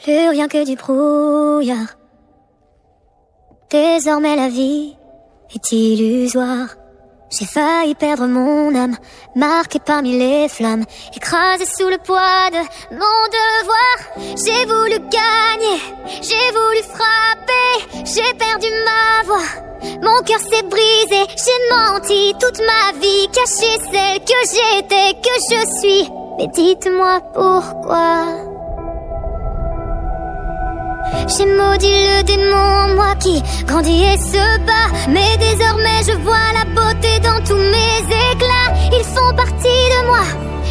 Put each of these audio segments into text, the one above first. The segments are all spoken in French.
Plus rien que du brouillard. Désormais la vie est illusoire. J'ai failli perdre mon âme, marquée parmi les flammes, écrasée sous le poids de mon devoir. J'ai voulu gagner, j'ai voulu frapper, j'ai perdu ma voix. Mon cœur s'est brisé, j'ai menti toute ma vie, caché celle que j'étais, que je suis. Mais dites-moi pourquoi. J'ai maudit le démon en moi qui grandit et se bat. Mais désormais je vois la beauté dans tous mes éclats. Ils font partie de moi,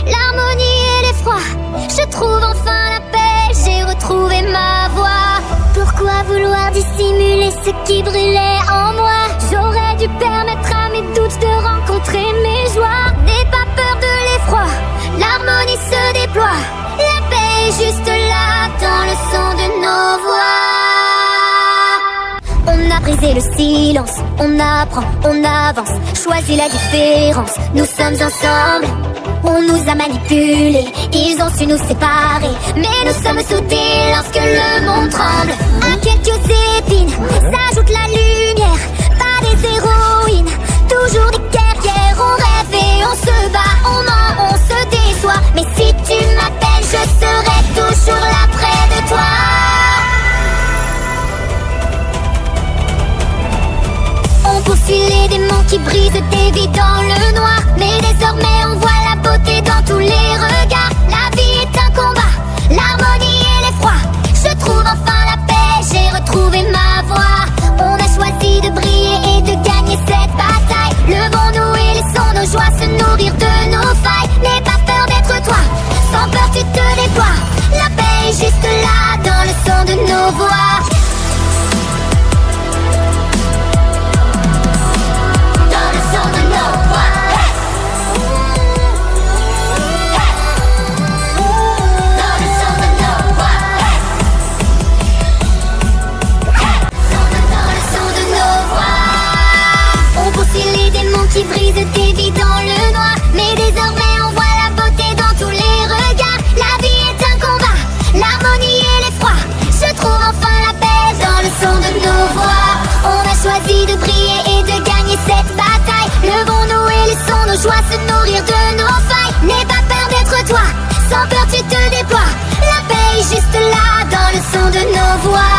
l'harmonie et l'effroi. Je trouve enfin la paix, j'ai retrouvé ma voix. Pourquoi vouloir dissimuler ce qui brûlait en moi? J'aurais dû permettre à mes doutes de rencontrer mes joies. N'aie pas peur de l'effroi, l'harmonie se déploie. La paix est juste là dans le son de nos voix. On a brisé le silence, on apprend, on avance, choisit la différence, nous sommes ensemble. On nous a manipulés, ils ont su nous séparer, mais nous sommes soudés lorsque le monde tremble. À quelques épines s'ajoute la lumière, pas des héroïnes, toujours des guerrières. On rêve et on se bat, on ment, on se déçoit. Mais si tu m'appelles, je serai toujours là près de toi. On poursuit les démons qui brisent des vies dans le noir. Mais désormais on voit la beauté dans tous les regards. La vie est un combat, l'harmonie et l'effroi. Je trouve enfin la paix, j'ai retrouvé ma voix. On a choisi de briller et de gagner cette bataille. Levons-nous et laissons nos joies se nourrir de nos failles. N'aie pas peur d'être toi, sans peur tu te déploies. La paix est juste là dans le son de nos voix. Qui brise des vies dans le noir. Mais désormais on voit la beauté dans tous les regards. La vie est un combat, l'harmonie et l'effroi. Je trouve enfin la paix dans le son de nos voix. On a choisi de briller et de gagner cette bataille. Levons-nous et laissons nos joies se nourrir de nos failles. N'aie pas peur d'être toi, sans peur tu te déploies. La paix est juste là dans le son de nos voix.